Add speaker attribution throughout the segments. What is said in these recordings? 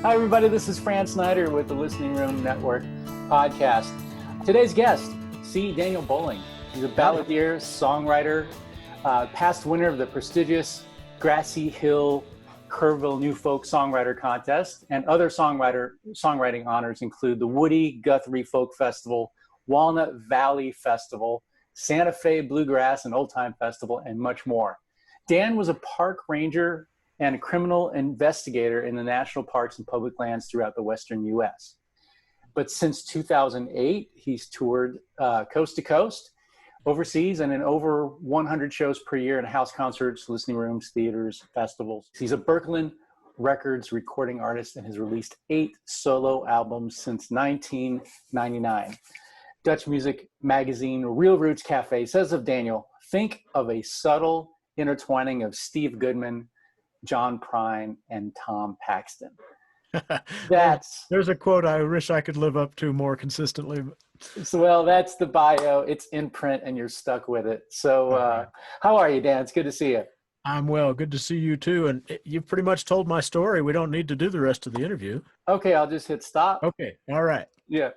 Speaker 1: Hi, everybody. This is Fran Snyder with the Listening Room Network podcast. Today's guest, Daniel Boling. He's a balladeer, songwriter, past winner of the prestigious Grassy Hill Kerrville New Folk Songwriter Contest, and other songwriting honors include the Woody Guthrie Folk Festival, Walnut Valley Festival, Santa Fe Bluegrass and Old Time Festival, and much more. Dan was a park ranger and a criminal investigator in the national parks and public lands throughout the Western U.S. But since 2008, he's toured coast to coast, overseas, and in over 100 shows per year in house concerts, listening rooms, theaters, festivals. He's a Berkman Records recording artist and has released 8 solo albums since 1999. Dutch music magazine Real Roots Cafe says of Daniel, think of a subtle intertwining of Steve Goodman, John Prine, and Tom Paxton.
Speaker 2: There's a quote I wish I could live up to more consistently.
Speaker 1: So, well, that's the bio. It's in print and you're stuck with it. So how are you, Dan? It's good to see you.
Speaker 2: I'm well. Good to see you too. And you've pretty much told my story. We don't need to do the rest of the interview.
Speaker 1: Okay, I'll just hit stop.
Speaker 2: Okay. All right.
Speaker 1: Yeah.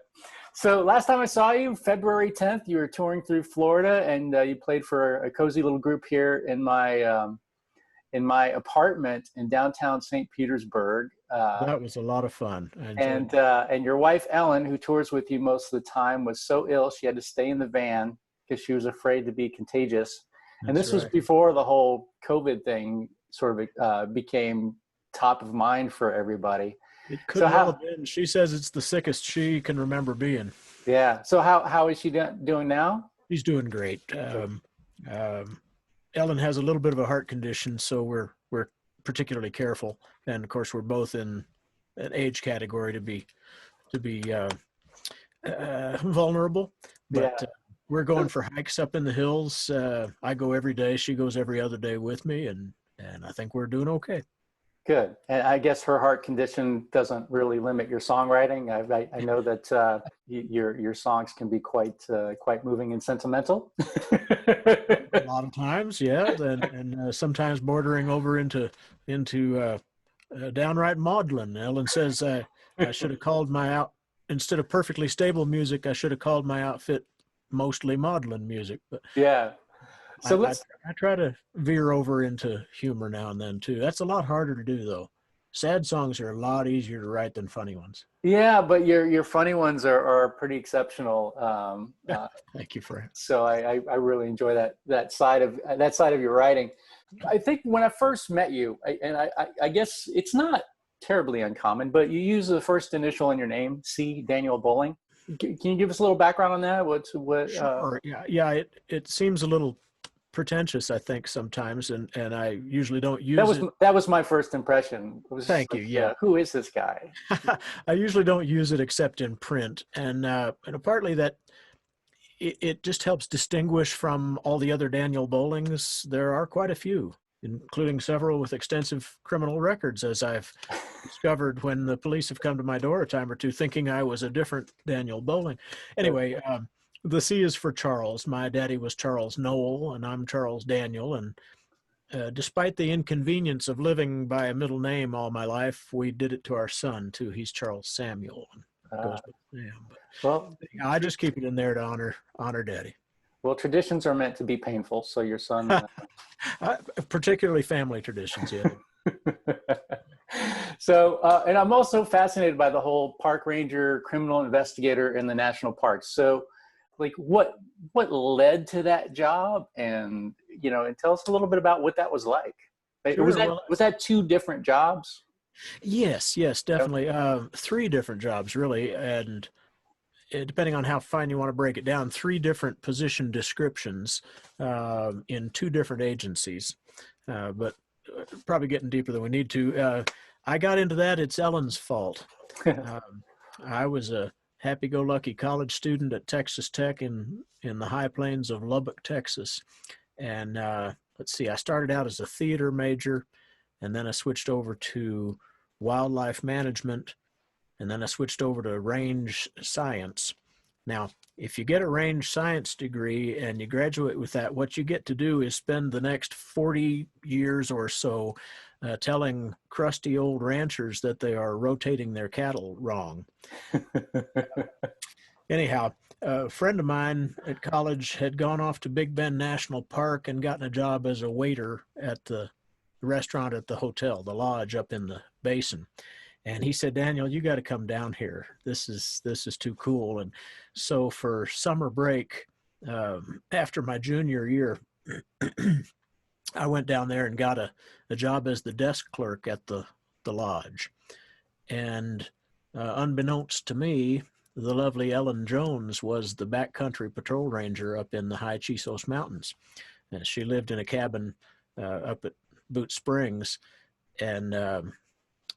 Speaker 1: So last time I saw you, February 10th, you were touring through Florida, and you played for a cozy little group here in my apartment in downtown St. Petersburg.
Speaker 2: That was a lot of fun.
Speaker 1: And your wife, Ellen, who tours with you most of the time, was so ill she had to stay in the van because she was afraid to be contagious. And this was before the whole COVID thing sort of became top of mind for everybody.
Speaker 2: It could have been. She says it's the sickest she can remember being.
Speaker 1: Yeah. So how is she doing now?
Speaker 2: She's doing great. Ellen has a little bit of a heart condition, so we're particularly careful. And of course, we're both in an age category to be vulnerable. But we're going for hikes up in the hills. I go every day. She goes every other day with me, and I think we're doing okay.
Speaker 1: Good. And I guess her heart condition doesn't really limit your songwriting. I know that your songs can be quite moving and sentimental.
Speaker 2: A lot of times, yeah, and sometimes bordering over into downright maudlin. Ellen says I should have called instead of perfectly stable music, I should have called my outfit mostly maudlin music. But
Speaker 1: yeah. So
Speaker 2: I try to veer over into humor now and then too. That's a lot harder to do though. Sad songs are a lot easier to write than funny ones.
Speaker 1: Yeah, but your funny ones are pretty exceptional.
Speaker 2: Thank you, Fran.
Speaker 1: So I really enjoy that side of your writing. I think when I first met you, I guess it's not terribly uncommon, but you use the first initial in your name, Daniel Boling. Can you give us a little background on that?
Speaker 2: Sure. Yeah. It seems a little pretentious, I think, sometimes, and I usually don't use it.
Speaker 1: That was my first impression.
Speaker 2: Thank you. Yeah.
Speaker 1: Who is this guy?
Speaker 2: I usually don't use it except in print, and partly that it just helps distinguish from all the other Daniel Bolings. There are quite a few, including several with extensive criminal records, as I've discovered when the police have come to my door a time or two thinking I was a different Daniel Boling. Anyway, the C is for Charles. My daddy was Charles Noel, and I'm Charles Daniel. And despite the inconvenience of living by a middle name all my life, we did it to our son, too. He's Charles Samuel. I just keep it in there to honor daddy.
Speaker 1: Well, traditions are meant to be painful, so your son...
Speaker 2: particularly family traditions, yeah.
Speaker 1: So, and I'm also fascinated by the whole park ranger, criminal investigator in the national parks. So, like, what led to that job, and tell us a little bit about what that was like. Sure. Was that 2 different jobs?
Speaker 2: Yes, definitely. 3 different jobs, really, and depending on how fine you want to break it down, 3 different position descriptions in 2 different agencies, but probably getting deeper than we need to. I got into that. It's Ellen's fault. I was a happy-go-lucky college student at Texas Tech in the high plains of Lubbock, Texas. And let's see, I started out as a theater major, and then I switched over to wildlife management, and then I switched over to range science. Now, if you get a range science degree and you graduate with that, what you get to do is spend the next 40 years or so telling crusty old ranchers that they are rotating their cattle wrong. Anyhow, a friend of mine at college had gone off to Big Bend National Park and gotten a job as a waiter at the restaurant at the hotel, the lodge up in the basin. And he said, Daniel, you got to come down here. This is too cool. And so for summer break, after my junior year, I went down there and got a job as the desk clerk at the lodge. And unbeknownst to me, the lovely Ellen Jones was the backcountry patrol ranger up in the high Chisos Mountains. And she lived in a cabin up at Boot Springs, and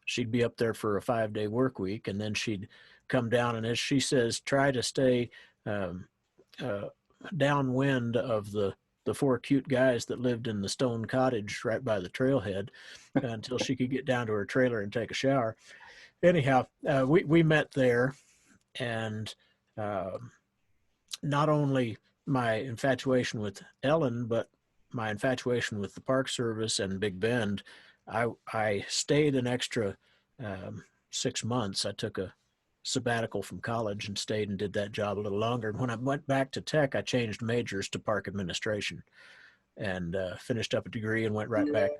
Speaker 2: she'd be up there for a 5-day work week, and then she'd come down, and as she says, try to stay downwind of the 4 cute guys that lived in the stone cottage right by the trailhead until she could get down to her trailer and take a shower. Anyhow, we met there, and not only my infatuation with Ellen, but my infatuation with the Park Service and Big Bend, I stayed an extra 6 months. I took a sabbatical from college and stayed and did that job a little longer. And when I went back to tech, I changed majors to park administration and finished up a degree and went right back,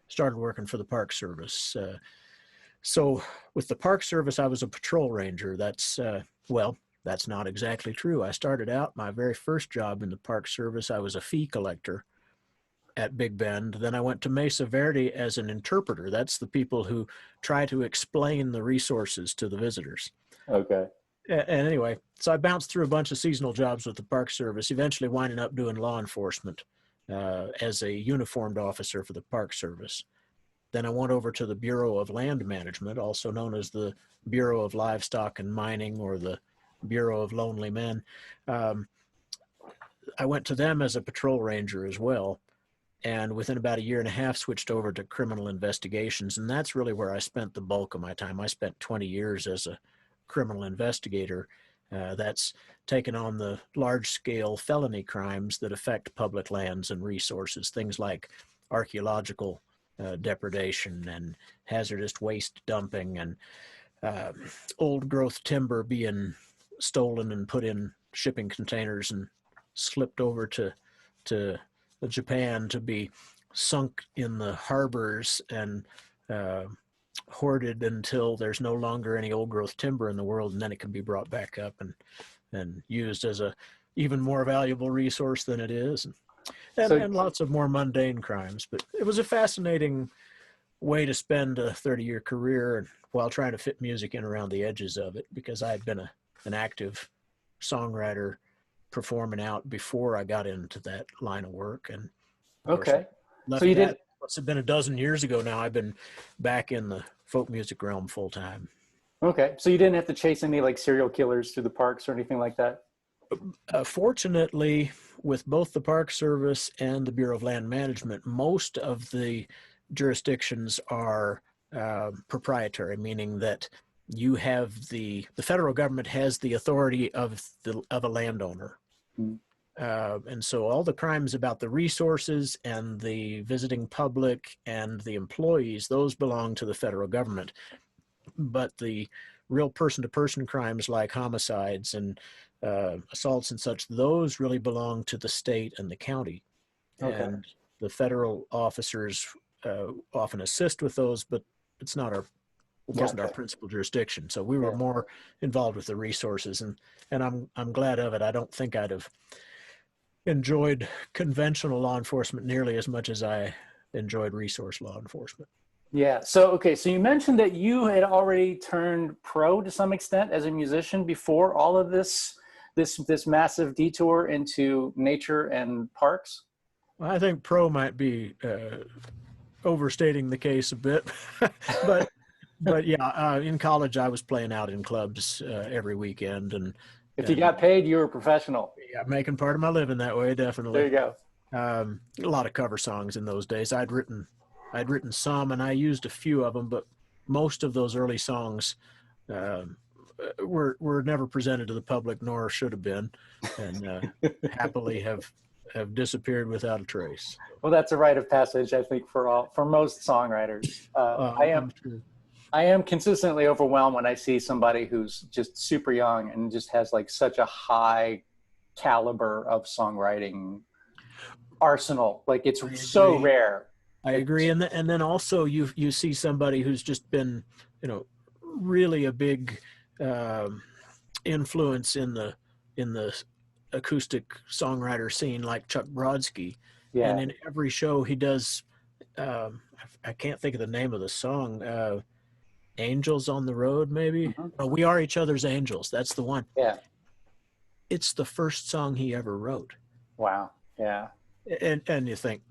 Speaker 2: started working for the Park Service. So with the Park Service, I was a patrol ranger. That's not exactly true. I started out my very first job in the Park Service. I was a fee collector at Big Bend. Then I went to Mesa Verde as an interpreter. That's the people who try to explain the resources to the visitors.
Speaker 1: Okay.
Speaker 2: And anyway, so I bounced through a bunch of seasonal jobs with the Park Service, eventually winding up doing law enforcement as a uniformed officer for the Park Service. Then I went over to the Bureau of Land Management, also known as the Bureau of Livestock and Mining, or the Bureau of Lonely Men. I went to them as a patrol ranger as well, and within about 1.5 years switched over to criminal investigations, and that's really where I spent the bulk of my time. I spent 20 years as a criminal investigator. That's taken on the large-scale felony crimes that affect public lands and resources, things like archaeological depredation and hazardous waste dumping and old growth timber being stolen and put in shipping containers and slipped over to Japan to be sunk in the harbors and hoarded until there's no longer any old growth timber in the world, and then it can be brought back up and used as a even more valuable resource than it is. And lots of more mundane crimes. But it was a fascinating way to spend a 30-year career while trying to fit music in around the edges of it, because I had been an active songwriter performing out before I got into that line of work. And
Speaker 1: okay, so you did.
Speaker 2: It's been a dozen years ago now. I've been back in the folk music realm full time.
Speaker 1: Okay, so you didn't have to chase any like serial killers through the parks or anything like that?
Speaker 2: Fortunately, with both the Park Service and the Bureau of Land Management, most of the jurisdictions are proprietary, meaning that you have the federal government has the authority of a landowner. Mm. And so all the crimes about the resources and the visiting public and the employees, those belong to the federal government. But the real person-to-person crimes like homicides and assaults and such, those really belong to the state and the county. Okay. And the federal officers often assist with those, but it wasn't our principal jurisdiction. So we were more involved with the resources, and I'm glad of it. I don't think I'd have enjoyed conventional law enforcement nearly as much as I enjoyed resource law enforcement.
Speaker 1: Yeah. So you mentioned that you had already turned pro to some extent as a musician before all of this massive detour into nature and parks.
Speaker 2: Well, I think pro might be overstating the case a bit, but yeah, in college I was playing out in clubs every weekend, and
Speaker 1: if you got paid, you were a professional.
Speaker 2: Yeah, making part of my living that way, definitely.
Speaker 1: There you go.
Speaker 2: A lot of cover songs in those days. I'd written some, and I used a few of them, but most of those early songs were never presented to the public, nor should have been, and happily have disappeared without a trace.
Speaker 1: Well, that's a rite of passage, I think, for most songwriters.
Speaker 2: I'm sure.
Speaker 1: I am consistently overwhelmed when I see somebody who's just super young and just has like such a high caliber of songwriting arsenal. Like it's so rare.
Speaker 2: I agree. And then also you see somebody who's just been, really a big influence in the acoustic songwriter scene, like Chuck Brodsky.
Speaker 1: Yeah.
Speaker 2: And in every show he does, I can't think of the name of the song, Angels on the Road, maybe.
Speaker 1: Mm-hmm.
Speaker 2: Oh, We Are Each Other's Angels. That's the one.
Speaker 1: Yeah.
Speaker 2: It's the first song he ever wrote.
Speaker 1: Wow. Yeah.
Speaker 2: And you think,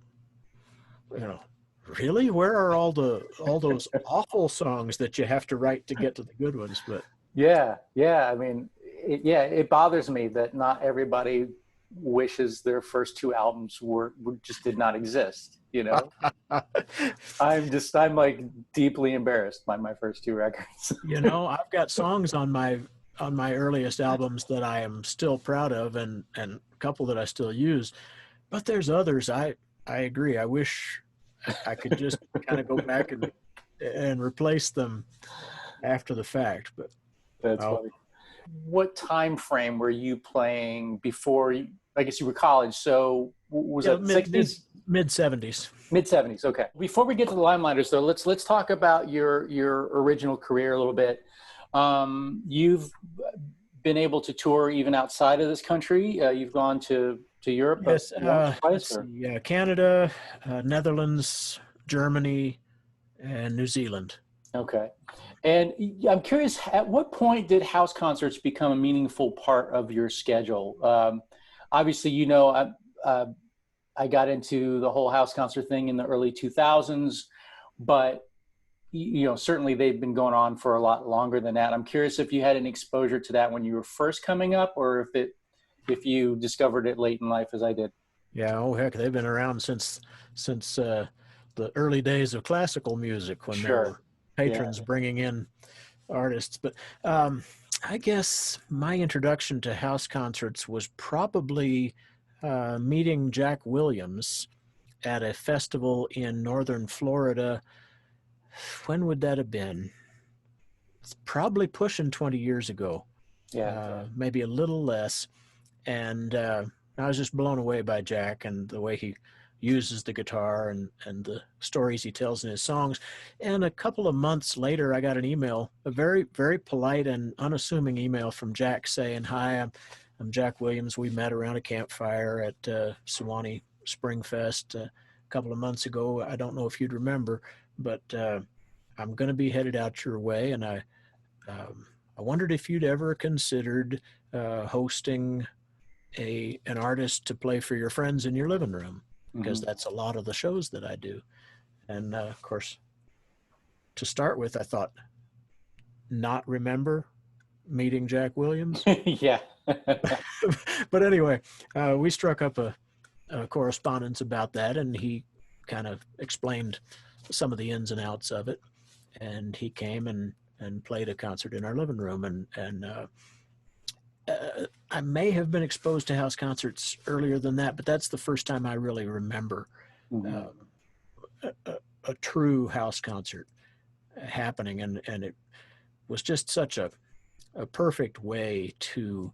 Speaker 2: really? Where are all those awful songs that you have to write to get to the good ones? But
Speaker 1: yeah. I mean, it bothers me that not everybody wishes their first two albums just did not exist. I'm like deeply embarrassed by my first two records.
Speaker 2: I've got songs on my earliest albums that I am still proud of, and a couple that I still use. But there's others. I agree. I wish I could just kind of go back and replace them after the fact. But
Speaker 1: that's funny. What time frame were you playing before? I guess you were college. So was it 60s?
Speaker 2: Mid 70s.
Speaker 1: Mid 70s. Okay. Before we get to the Limeliters, though, let's talk about your original career a little bit. You've been able to tour even outside of this country. You've gone to Europe.
Speaker 2: Yes. Canada, Netherlands, Germany, and New Zealand.
Speaker 1: Okay. And I'm curious, at what point did house concerts become a meaningful part of your schedule? Obviously, I got into the whole house concert thing in the early 2000s, but certainly they've been going on for a lot longer than that. I'm curious if you had an exposure to that when you were first coming up, or if you discovered it late in life, as I did.
Speaker 2: Yeah. Oh heck, they've been around since the early days of classical music, when there were patrons bringing in artists. But I guess my introduction to house concerts was probably meeting Jack Williams at a festival in northern Florida. When would that have been? It's probably pushing 20 years ago.
Speaker 1: Yeah.
Speaker 2: Maybe a little less. And I was just blown away by Jack and the way he uses the guitar and the stories he tells in his songs. And a couple of months later, I got an email, a very, very polite and unassuming email from Jack saying, "Hi, I'm Jack Williams. We met around a campfire at Sewanee Spring Fest a couple of months ago. I don't know if you'd remember, but I'm going to be headed out your way. And I wondered if you'd ever considered hosting an artist to play for your friends in your living room, because that's a lot of the shows that I do." And of course, to start with, I thought, not remember meeting Jack Williams.
Speaker 1: Yeah.
Speaker 2: But anyway, we struck up a correspondence about that, and he kind of explained some of the ins and outs of it. And he came and played a concert in our living room. And I may have been exposed to house concerts earlier than that, but that's the first time I really remember a true house concert happening. And it was just such a perfect way to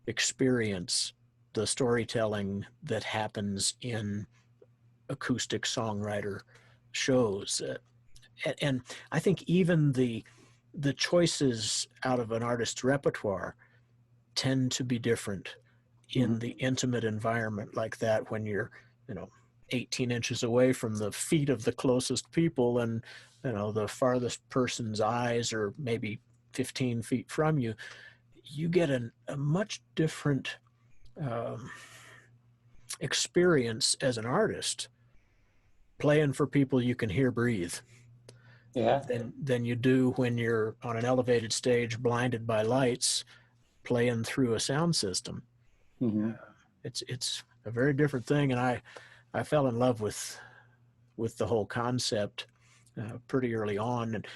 Speaker 2: experience the storytelling that happens in acoustic songwriter shows. And I think even the choices out of an artist's repertoire tend to be different in the intimate environment like that, when you're 18 inches away from the feet of the closest people, and the farthest person's eyes are maybe 15 feet from you. You get a much different experience as an artist playing for people you can hear breathe than you do when you're on an elevated stage blinded by lights playing through a sound system. It's a very different thing, and I fell in love with the whole concept pretty early on. And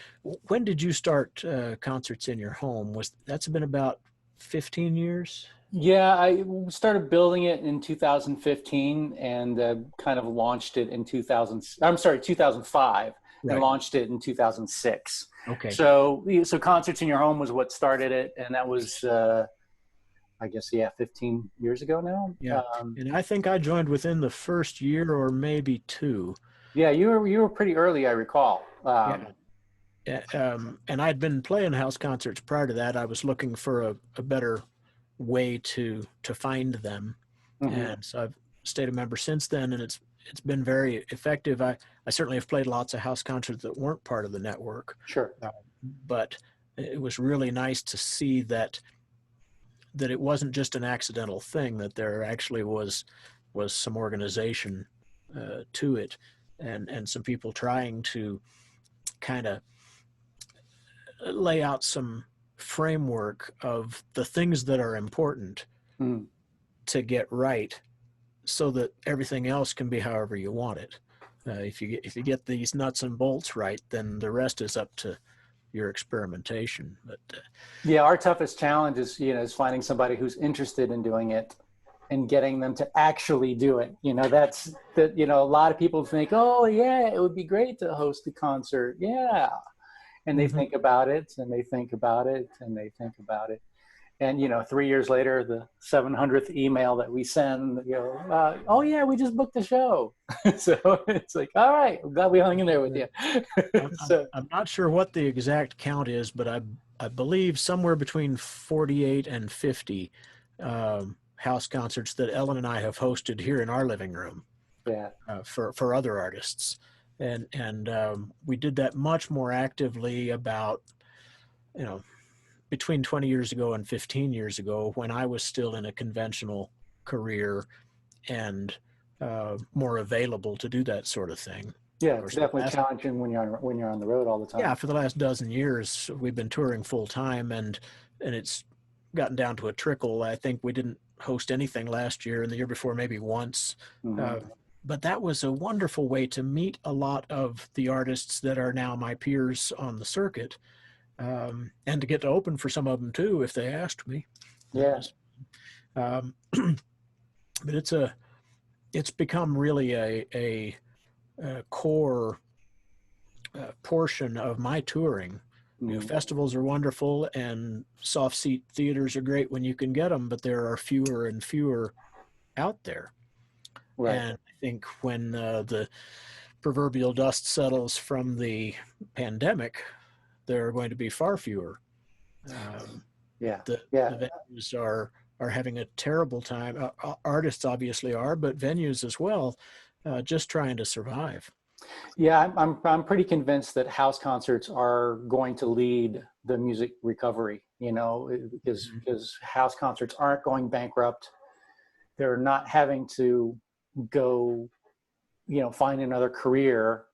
Speaker 2: when did you start concerts in your home? That's been about 15 years?
Speaker 1: Yeah, I started building it in 2015 and kind of launched it in 2005 and
Speaker 2: Right.
Speaker 1: launched it in 2006.
Speaker 2: Okay.
Speaker 1: So Concerts in Your Home was what started it, and that was I guess, yeah, 15 years ago now.
Speaker 2: Yeah. And I think I joined within the first year or maybe two.
Speaker 1: Yeah, you were pretty early, I recall.
Speaker 2: Yeah. And I'd been playing house concerts prior to that. I was looking for a better way to find them.
Speaker 1: Mhm.
Speaker 2: And so I've stayed a member since then, and it's been very effective. I certainly have played lots of house concerts that weren't part of the network,
Speaker 1: Sure.
Speaker 2: but it was really nice to see that it wasn't just an accidental thing, that there actually was some organization to it, and some people trying to kind of lay out some framework of the things that are important
Speaker 1: Mm.
Speaker 2: to get right, so that everything else can be however you want it. If you get these nuts and bolts right, then the rest is up to your experimentation. But
Speaker 1: Yeah, our toughest challenge is finding somebody who's interested in doing it and getting them to actually do it. That's that. A lot of people think, oh yeah, it would be great to host a concert. Yeah, and they think about it, and they think about it, and they think about it. And 3 years later, the 700th email that we send, oh yeah, we just booked the show. So it's like, all right, I'm glad we hung in there with you.
Speaker 2: I'm not sure what the exact count is, but I believe somewhere between 48 and 50 house concerts that Ellen and I have hosted here in our living room.
Speaker 1: Yeah.
Speaker 2: For other artists, and we did that much more actively about between 20 years ago and 15 years ago, when I was still in a conventional career and more available to do that sort of thing.
Speaker 1: Yeah,
Speaker 2: Of
Speaker 1: it's
Speaker 2: course,
Speaker 1: definitely challenging when you're on the road all the time.
Speaker 2: yeah, for the last dozen years, we've been touring full time, and it's gotten down to a trickle. I think we didn't host anything last year, and the year before maybe once.
Speaker 1: Mm-hmm.
Speaker 2: But that was a wonderful way to meet a lot of the artists that are now my peers on the circuit, and to get to open for some of them too if they asked me.
Speaker 1: Yeah.
Speaker 2: But it's become really a core portion of my touring.
Speaker 1: Mm-hmm.
Speaker 2: Festivals are wonderful, and soft seat theaters are great when you can get them, but there are fewer and fewer out there.
Speaker 1: Right.
Speaker 2: And I think when the proverbial dust settles from the pandemic, there are going to be far fewer.
Speaker 1: Yeah.
Speaker 2: The venues are having a terrible time. Artists obviously are, but venues as well, just trying to survive.
Speaker 1: Yeah, I'm pretty convinced that house concerts are going to lead the music recovery. Because house concerts aren't going bankrupt. They're not having to go, find another career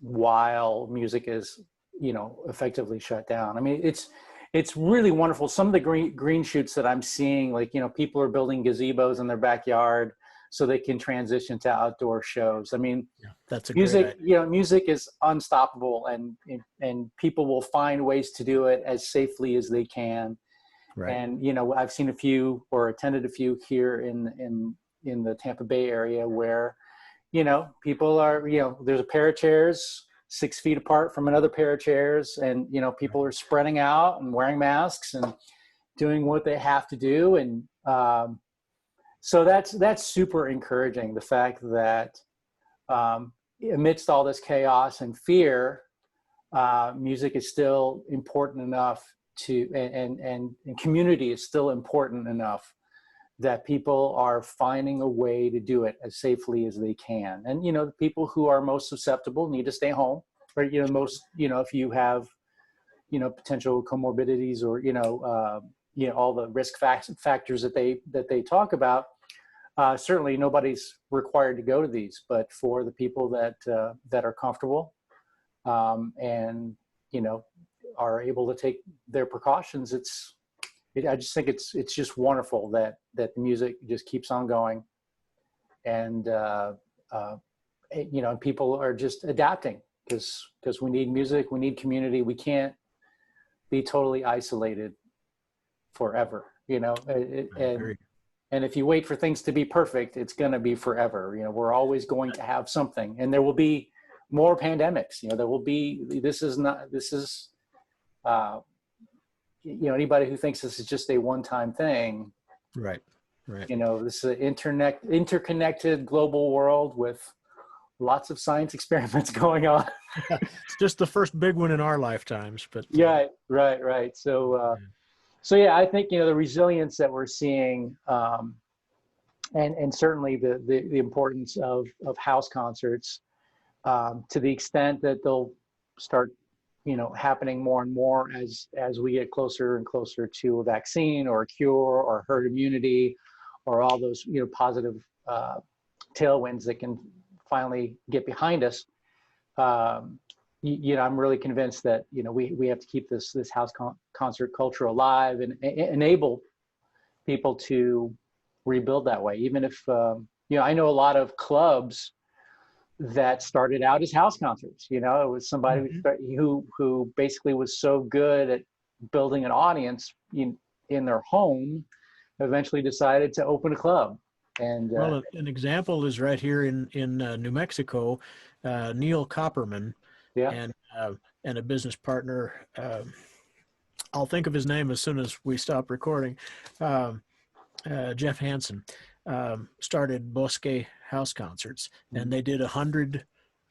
Speaker 1: while music is, effectively shut down. I mean, it's really wonderful. Some of the green shoots that I'm seeing, like, people are building gazebos in their backyard so they can transition to outdoor shows. I mean,
Speaker 2: that's a
Speaker 1: music,
Speaker 2: great idea.
Speaker 1: Music is unstoppable, and people will find ways to do it as safely as they can.
Speaker 2: Right.
Speaker 1: And, I've seen a few or attended a few here in the Tampa Bay area where, people are, there's a pair of chairs 6 feet apart from another pair of chairs, and, people are spreading out and wearing masks and doing what they have to do. And so that's super encouraging. The fact that amidst all this chaos and fear, music is still important enough and community is still important enough that people are finding a way to do it as safely as they can. And, the people who are most susceptible need to stay home, or, if you have, potential comorbidities or, all the risk factors that they talk about, certainly nobody's required to go to these, but for the people that are comfortable, and, are able to take their precautions, I just think it's just wonderful that the music just keeps on going, and and people are just adapting because we need music, we need community. We can't be totally isolated forever, and if you wait for things to be perfect, it's going to be forever. We're always going to have something, and there will be more pandemics. There will be, anybody who thinks this is just a one-time thing.
Speaker 2: Right.
Speaker 1: This is an interconnected global world with lots of science experiments going on.
Speaker 2: It's just the first big one in our lifetimes, but
Speaker 1: yeah, right. So I think the resilience that we're seeing, and certainly the importance of house concerts, to the extent that they'll start happening more and more as we get closer and closer to a vaccine or a cure or herd immunity, or all those positive tailwinds that can finally get behind us. I'm really convinced that we have to keep this house concert culture alive and enable people to rebuild that way. Even if I know a lot of clubs that started out as house concerts. It was somebody who basically was so good at building an audience in their home, eventually decided to open a club. And
Speaker 2: well, an example is right here in New Mexico. Neil Copperman, and a business partner. I'll think of his name as soon as we stop recording. Jeff Hansen started Bosque House Concerts, and they did 100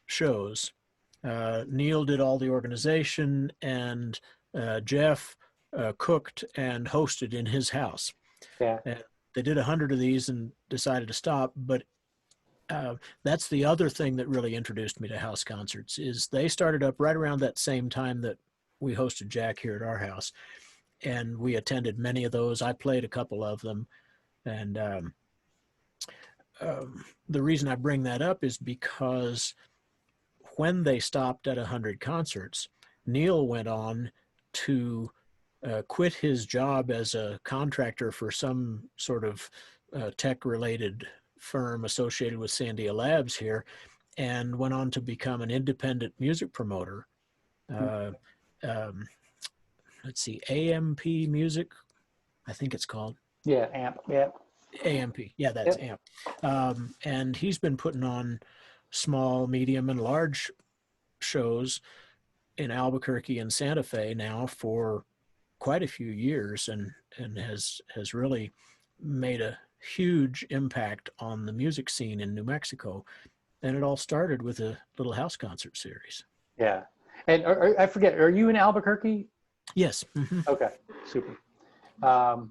Speaker 2: shows. Neil did all the organization, and Jeff cooked and hosted in his house.
Speaker 1: Yeah.
Speaker 2: And they did 100 of these and decided to stop. But that's the other thing that really introduced me to house concerts, is they started up right around that same time that we hosted Jack here at our house. And we attended many of those. I played a couple of them. And the reason I bring that up is because when they stopped at 100 concerts, Neil went on to quit his job as a contractor for some sort of tech-related firm associated with Sandia Labs here, and went on to become an independent music promoter. Let's see, AMP Music, I think it's called.
Speaker 1: Yeah, AMP, yeah.
Speaker 2: AMP, yeah, that's AMP. And he's been putting on small, medium, and large shows in Albuquerque and Santa Fe now for quite a few years, and has really made a huge impact on the music scene in New Mexico. And it all started with a little house concert series.
Speaker 1: Yeah. And I forget, are you in Albuquerque?
Speaker 2: Yes. Mm-hmm.
Speaker 1: Okay, super.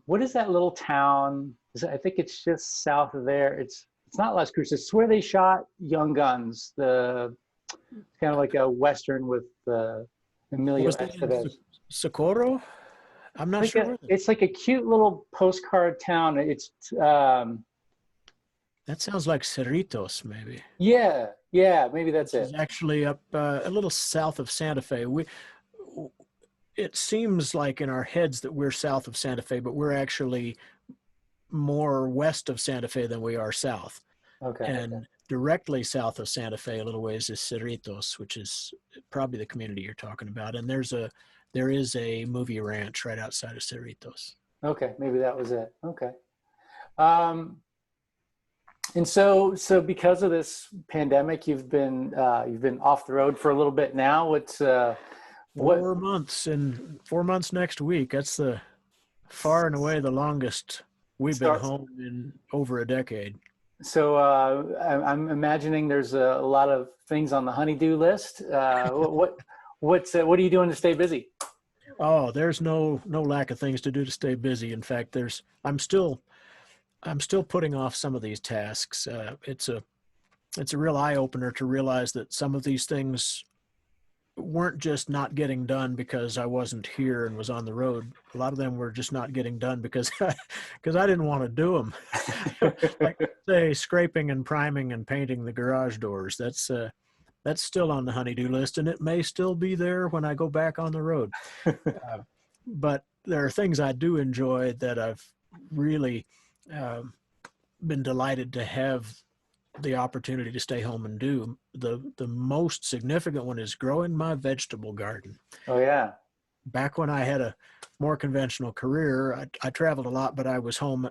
Speaker 1: What is that little town? I think it's just south of there. It's not Las Cruces. It's where they shot Young Guns. It's kind of like a Western with Emilio Estevez.
Speaker 2: Socorro? I'm not sure.
Speaker 1: It's like a cute little postcard town. It's
Speaker 2: that sounds like Cerritos, maybe.
Speaker 1: Yeah, maybe that's it.
Speaker 2: It's actually up a little south of Santa Fe. It seems like in our heads that we're south of Santa Fe, but we're actually more west of Santa Fe than we are south.
Speaker 1: Okay.
Speaker 2: And directly south of Santa Fe, a little ways, is Cerritos, which is probably the community you're talking about. And there is a movie ranch right outside of Cerritos.
Speaker 1: Okay, maybe that was it. Okay. And so because of this pandemic, you've been off the road for a little bit now. What's
Speaker 2: 4 months, and 4 months next week. That's far and away the longest we've been home in over a decade.
Speaker 1: So I'm imagining there's a lot of things on the honey-do list. What are you doing to stay busy?
Speaker 2: Oh, there's no lack of things to do to stay busy. In fact, I'm still putting off some of these tasks. It's a real eye-opener to realize that some of these things weren't just not getting done because I wasn't here and was on the road. A lot of them were just not getting done because I didn't want to do them. Like, say, scraping and priming and painting the garage doors. That's still on the honey-do list, and it may still be there when I go back on the road. But there are things I do enjoy that I've really been delighted to have the opportunity to stay home and do. The most significant one is growing my vegetable garden.
Speaker 1: Oh, yeah.
Speaker 2: Back when I had a more conventional career, I traveled a lot, but I was home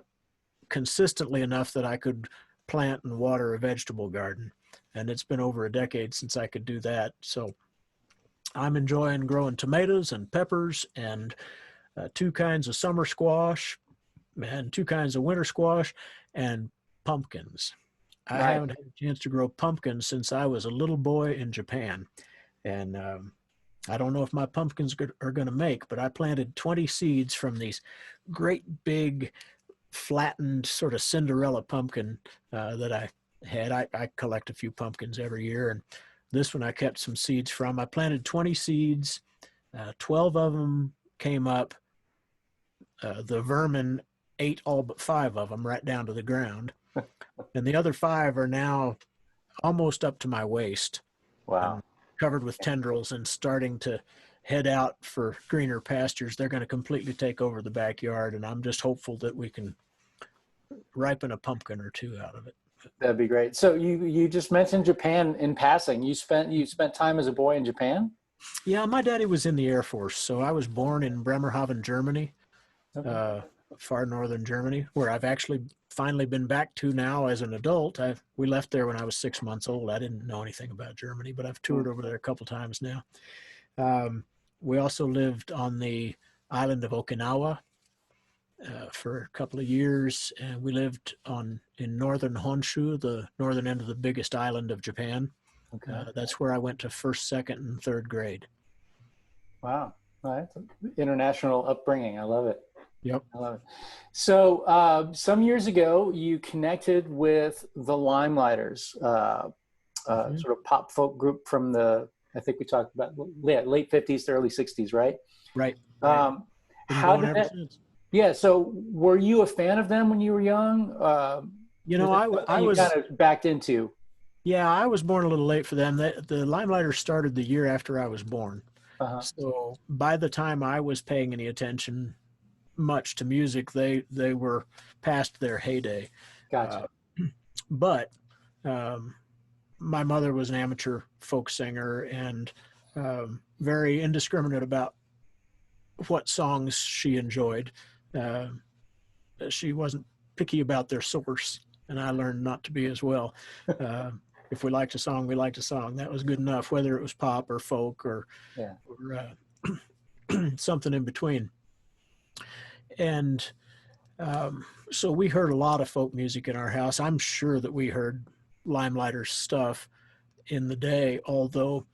Speaker 2: consistently enough that I could plant and water a vegetable garden. And it's been over a decade since I could do that. So I'm enjoying growing tomatoes and peppers and 2 kinds of summer squash and 2 kinds of winter squash and pumpkins. I
Speaker 1: Right.
Speaker 2: haven't had a chance to grow pumpkins since I was a little boy in Japan. And I don't know if my pumpkins are going to make, but I planted 20 seeds from these great big flattened sort of Cinderella pumpkin that I had. I collect a few pumpkins every year, and this one I kept some seeds from. I planted 20 seeds. 12 of them came up. The vermin ate all but 5 of them right down to the ground. And the other 5 are now almost up to my waist.
Speaker 1: Wow.
Speaker 2: Covered with tendrils and starting to head out for greener pastures. They're going to completely take over the backyard, and I'm just hopeful that we can ripen a pumpkin or 2 out of it.
Speaker 1: That'd be great. So you just mentioned Japan in passing. You spent time as a boy in Japan?
Speaker 2: Yeah, my daddy was in the Air Force, so I was born in Bremerhaven, Germany, far northern Germany, where I've actually finally been back to now as an adult. We left there when I was 6 months old. I didn't know anything about Germany, but I've toured over there a couple times now. We also lived on the island of Okinawa for a couple of years, and we lived in northern Honshu, the northern end of the biggest island of Japan.
Speaker 1: Okay.
Speaker 2: That's where I went to 1st, 2nd, and 3rd grade.
Speaker 1: Wow. All right. International upbringing. I love it.
Speaker 2: Yep.
Speaker 1: I love it. So some years ago, you connected with the Limeliters, sort of pop folk group from I think we talked about late 50s to early 60s, right?
Speaker 2: Right.
Speaker 1: How did that? Yeah. So were you a fan of them when you were young?
Speaker 2: I was
Speaker 1: kind of backed into.
Speaker 2: Yeah, I was born a little late for them. The Limeliters started the year after I was born.
Speaker 1: Uh-huh.
Speaker 2: So by the time I was paying any attention much to music, they were past their heyday.
Speaker 1: Gotcha.
Speaker 2: But my mother was an amateur folk singer and very indiscriminate about what songs she enjoyed. She wasn't picky about their source, and I learned not to be as well. If we liked a song, we liked a song. That was good enough, whether it was pop or folk or something in between. And so we heard a lot of folk music in our house. I'm sure that we heard Limeliters stuff in the day, although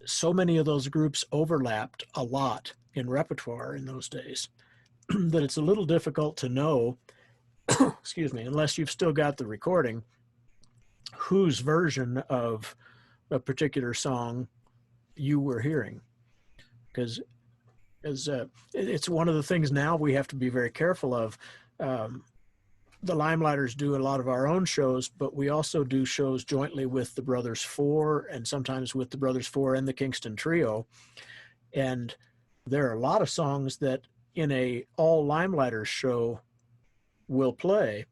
Speaker 2: so many of those groups overlapped a lot in repertoire in those days that it's a little difficult to know, excuse me, unless you've still got the recording, whose version of a particular song you were hearing. Because it's one of the things now we have to be very careful of. The Limeliters do a lot of our own shows, but we also do shows jointly with the Brothers Four and sometimes with the Brothers Four and the Kingston Trio. And there are a lot of songs that in a all Limeliters show will play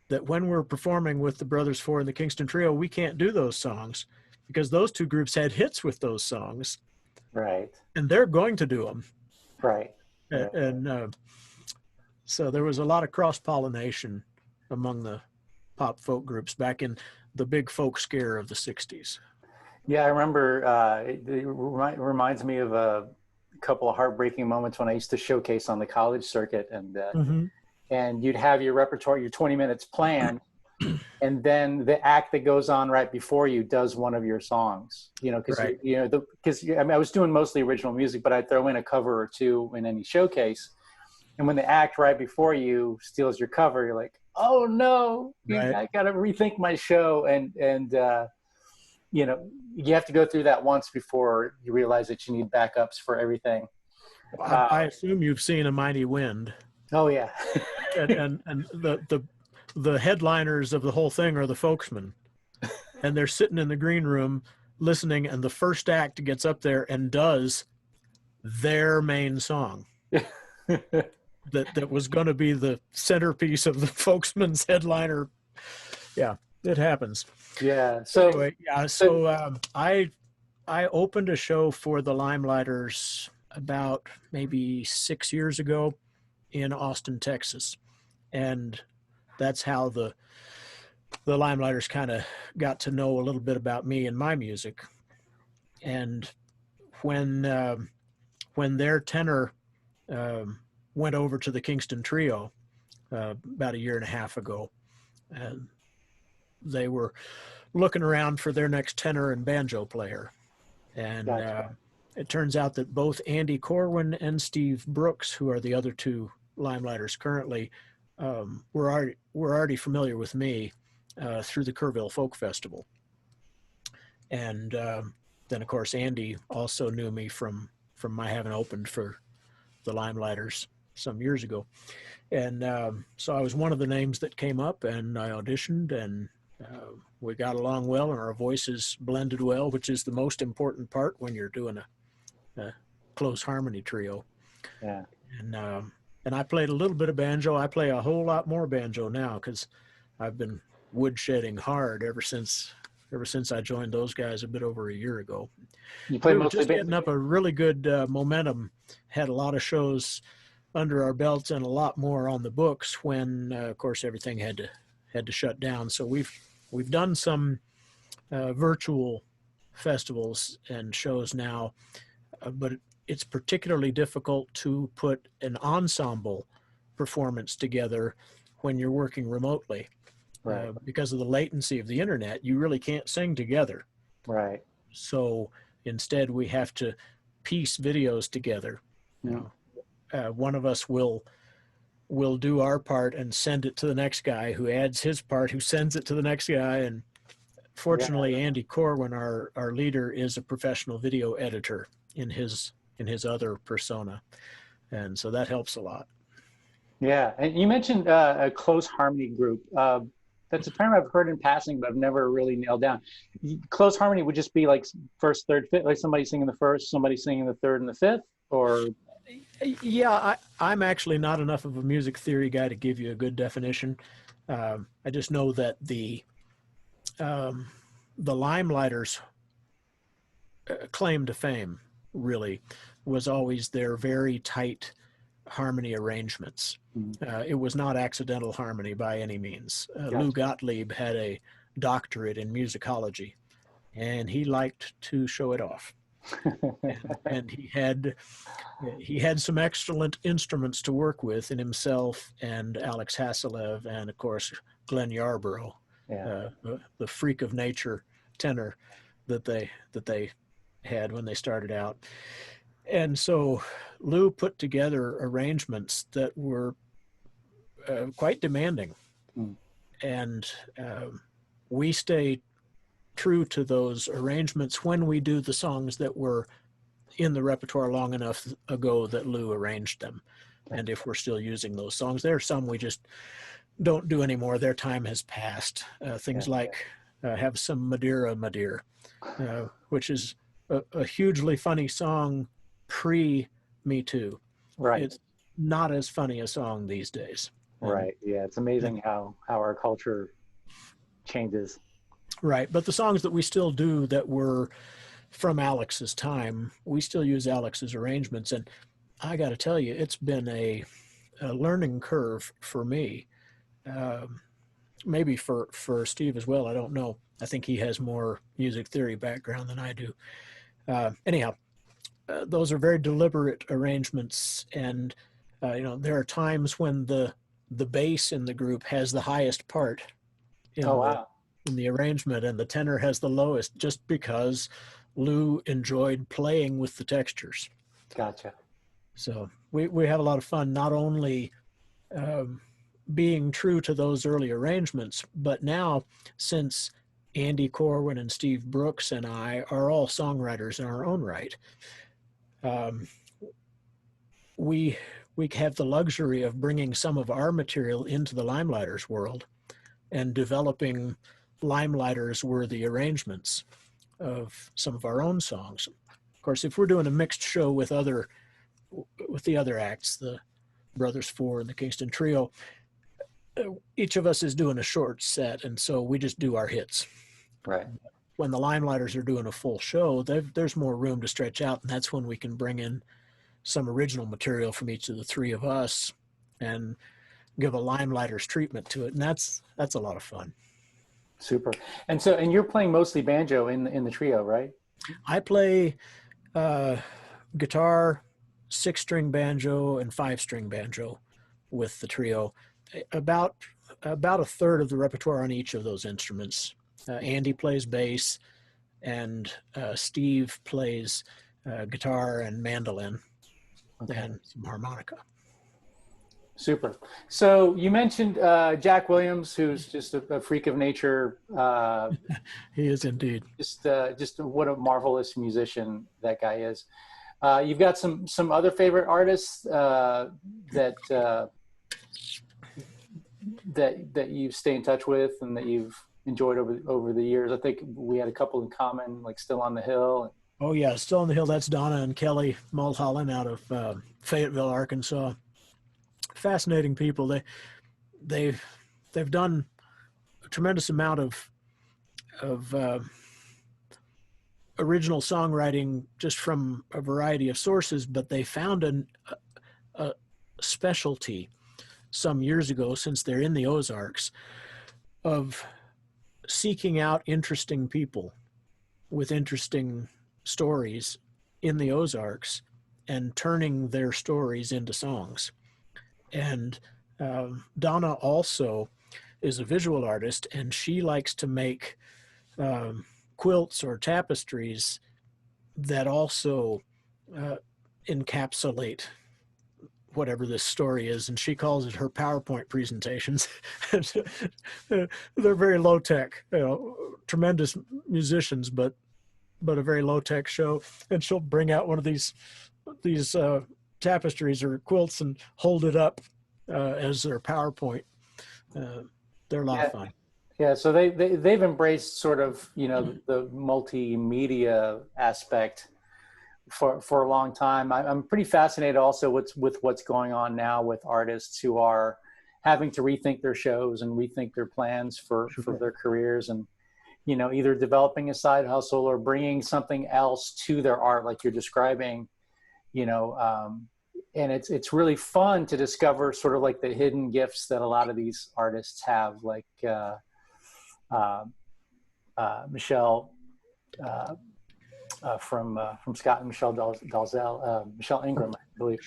Speaker 2: that when we're performing with the Brothers Four and the Kingston Trio, we can't do those songs because those 2 groups had hits with those songs.
Speaker 1: Right.
Speaker 2: And they're going to do them.
Speaker 1: Right.
Speaker 2: And so there was a lot of cross-pollination among the pop folk groups back in the big folk scare of the 60s.
Speaker 1: Yeah, I remember it reminds me of a couple of heartbreaking moments when I used to showcase on the college circuit, and you'd have your repertoire, your 20 minutes planned, and then the act that goes on right before you does one of your songs, because I was doing mostly original music, but I'd throw in a cover or 2 in any showcase. And when the act right before you steals your cover, you're like, oh no,
Speaker 2: right.
Speaker 1: I got to rethink my show. And you have to go through that once before you realize that you need backups for everything.
Speaker 2: I assume you've seen A Mighty Wind.
Speaker 1: Oh yeah.
Speaker 2: and the headliners of the whole thing are the folksmen, and they're sitting in the green room listening, and the first act gets up there and does their main song that was going to be the centerpiece of the folksmen's headliner Yeah, it happens.
Speaker 1: Yeah.
Speaker 2: So
Speaker 1: So,
Speaker 2: anyway, yeah. So I opened a show for the Limeliters about maybe 6 years ago in Austin, Texas, and that's how the Limeliters kind of got to know a little bit about me and my music. And when when their tenor um, went over to the Kingston Trio about a year and a half ago, and they were looking around for their next tenor and banjo player. And
Speaker 1: gotcha.
Speaker 2: it turns out that both Andy Corwin and Steve Brooks, who are the other two Limeliters currently, were already familiar with me through the Kerrville Folk Festival. And then, of course, Andy also knew me from my having opened for the Limeliters some years ago. And so I was one of the names that came up, and I auditioned, and we got along well, and our voices blended well, which is the most important part when you're doing a close harmony trio.
Speaker 1: Yeah.
Speaker 2: And I played a little bit of banjo. I play a whole lot more banjo now because I've been woodshedding hard ever since I joined those guys a bit over a year ago.
Speaker 1: You play
Speaker 2: We were
Speaker 1: mostly
Speaker 2: just getting up a really good momentum, had a lot of shows under our belts and a lot more on the books when, of course, everything had to shut down. So we've done some virtual festivals and shows now, but it's particularly difficult to put an ensemble performance together when you're working remotely.
Speaker 1: Right.
Speaker 2: Because of the latency of the internet, you really can't sing together.
Speaker 1: Right.
Speaker 2: So instead, we have to piece videos together. You know, one of us will do our part and send it to the next guy, who adds his part, who sends it to the next guy. And fortunately, Andy Corwin, our leader, is a professional video editor in his other persona, and so that helps a lot.
Speaker 1: Yeah. And you mentioned a close harmony group. That's a term I've heard in passing, but I've never really nailed down. Close harmony would just be like first, third, fifth, like somebody singing the first, somebody singing the third and the fifth, or?
Speaker 2: Yeah, I'm actually not enough of a music theory guy to give you a good definition. I just know that the Limeliters' claim to fame really was always their very tight harmony arrangements. It was not accidental harmony by any means.
Speaker 1: Gotcha.
Speaker 2: Lou Gottlieb had a doctorate in musicology, and he liked to show it off. and he had some excellent instruments to work with in himself and Alex Hasselev, and of course Glenn Yarborough, the freak of nature tenor that they had when they started out. And so Lou put together arrangements that were quite demanding. And we stay true to those arrangements when we do the songs that were in the repertoire long enough ago that Lou arranged them. And if we're still using those songs, there are some we just don't do anymore. Their time has passed. Things like Have Some Madeira, which is a hugely funny song pre-Me Too.
Speaker 1: Right.
Speaker 2: It's not as funny a song these days.
Speaker 1: Right. Yeah. It's amazing how our culture changes.
Speaker 2: Right. But the songs that we still do that were from Alex's time, we still use Alex's arrangements. And I got to tell you, it's been a learning curve for me. Maybe for Steve as well. I don't know. I think he has more music theory background than I do. Anyhow, those are very deliberate arrangements. And, there are times when the bass in the group has the highest part in the arrangement, and the tenor has the lowest, just because Lou enjoyed playing with the textures.
Speaker 1: Gotcha.
Speaker 2: So we have a lot of fun, not only being true to those early arrangements, but now, since Andy Corwin and Steve Brooks and I are all songwriters in our own right, we have the luxury of bringing some of our material into the Limeliters world and developing Limeliters worthy arrangements of some of our own songs. Of course, if we're doing a mixed show with the other acts, the Brothers Four and the Kingston Trio, each of us is doing a short set, and so we just do our hits.
Speaker 1: Right.
Speaker 2: When the Limeliters are doing a full show, there's more room to stretch out, and that's when we can bring in some original material from each of the three of us and give a Limeliters treatment to it, and that's a lot of fun.
Speaker 1: Super. And you're playing mostly banjo in the trio, right?
Speaker 2: I play guitar, 6-string banjo, and 5-string banjo with the trio. About a third of the repertoire on each of those instruments. Andy plays bass, and Steve plays guitar and mandolin, and some harmonica.
Speaker 1: Super. So you mentioned Jack Williams, who's just a freak of nature.
Speaker 2: He is indeed.
Speaker 1: Just what a marvelous musician that guy is. You've got some other favorite artists that you stay in touch with and that you've enjoyed over the years. I think we had a couple in common, like Still on the Hill.
Speaker 2: Oh yeah, Still on the Hill. That's Donna and Kelly Mulholland out of Fayetteville, Arkansas. Fascinating people. They've done a tremendous amount of original songwriting just from a variety of sources, but they found a specialty some years ago, since they're in the Ozarks, of seeking out interesting people with interesting stories in the Ozarks and turning their stories into songs. And Donna also is a visual artist, and she likes to make quilts or tapestries that also encapsulate whatever this story is, and she calls it her PowerPoint presentations. They're very low tech, tremendous musicians, but a very low tech show. And she'll bring out one of these tapestries or quilts and hold it up as their PowerPoint. They're a lot of fun.
Speaker 1: Yeah, so they've embraced sort of the multimedia aspect for a long time. I'm pretty fascinated also with what's going on now with artists who are having to rethink their shows and rethink their plans for their careers, and either developing a side hustle or bringing something else to their art, like you're describing. And it's really fun to discover sort of like the hidden gifts that a lot of these artists have, like Michelle from Scott and Michelle Dalzell, Michelle Ingram, I believe.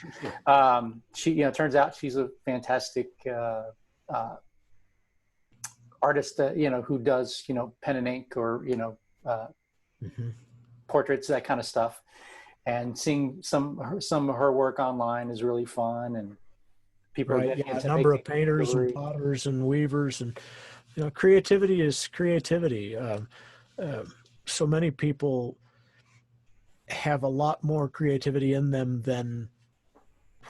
Speaker 1: She, turns out she's a fantastic artist that, who does, pen and ink or, portraits, that kind of stuff. And seeing some of her work online is really fun, and people are getting into
Speaker 2: a number of painters and potters and weavers, and creativity is creativity. So many people have a lot more creativity in them than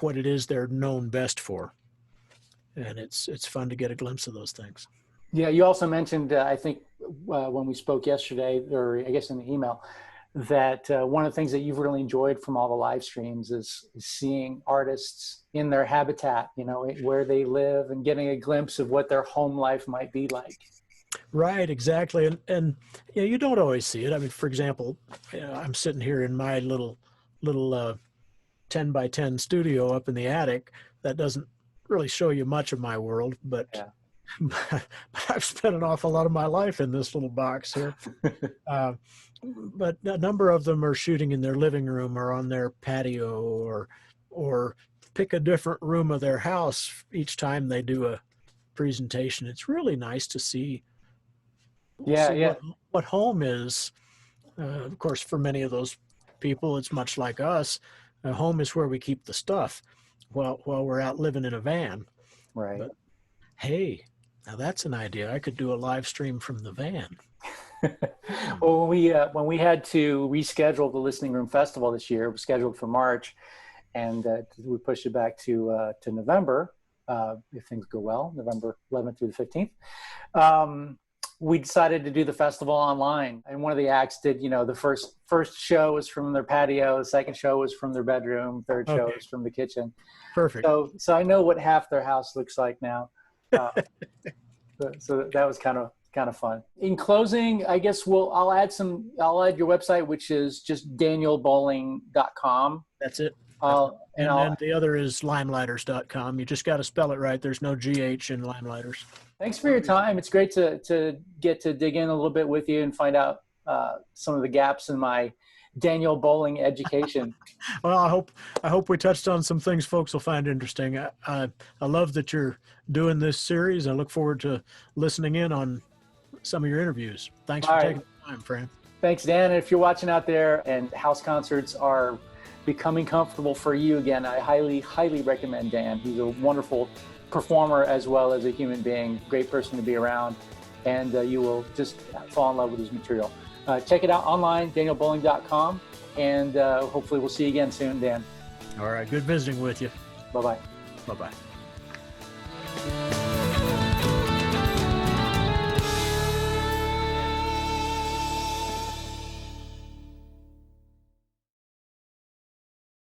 Speaker 2: what it is they're known best for, and it's fun to get a glimpse of those things.
Speaker 1: Yeah, you also mentioned I think when we spoke yesterday, or I guess in the email, that one of the things that you've really enjoyed from all the live streams is seeing artists in their habitat, where they live, and getting a glimpse of what their home life might be like.
Speaker 2: Right, exactly. And you don't always see it. I mean, for example, I'm sitting here in my little 10 by 10 studio up in the attic. That doesn't really show you much of my world, but I've spent an awful lot of my life in this little box here. But a number of them are shooting in their living room or on their patio, or pick a different room of their house each time they do a presentation. It's really nice to see what home is. Of course, for many of those people, it's much like us. Home is where we keep the stuff while we're out living in a van.
Speaker 1: Right.
Speaker 2: But, hey, now that's an idea. I could do a live stream from the van.
Speaker 1: Well, when we had to reschedule the Listening Room Festival this year, it was scheduled for March, and we pushed it back to November, if things go well, November 11th through the 15th. We decided to do the festival online, and one of the acts did, the first show was from their patio, the second show was from their bedroom, third show was from the kitchen.
Speaker 2: Perfect.
Speaker 1: So I know what half their house looks like now. So that was kind of fun. In closing, I guess I'll add your website, which is just danielboling.com.
Speaker 2: That's it.
Speaker 1: And
Speaker 2: then the other is limeliters.com. You just got to spell it right. There's no GH in Limeliters.
Speaker 1: Thanks for your time. It's great to get to dig in a little bit with you and find out some of the gaps in my Daniel Boling education.
Speaker 2: Well, I hope we touched on some things folks will find interesting. I love that you're doing this series. I look forward to listening in on some of your interviews. Thanks for taking the time, Fran.
Speaker 1: Thanks, Dan. And if you're watching out there and house concerts are becoming comfortable for you again, I highly, highly recommend Dan. He's a wonderful performer as well as a human being, great person to be around, and you will just fall in love with his material. Check it out online, danielboling.com, and hopefully we'll see you again soon, Dan.
Speaker 2: All right. Good visiting with you.
Speaker 1: Bye-bye.
Speaker 2: Bye-bye.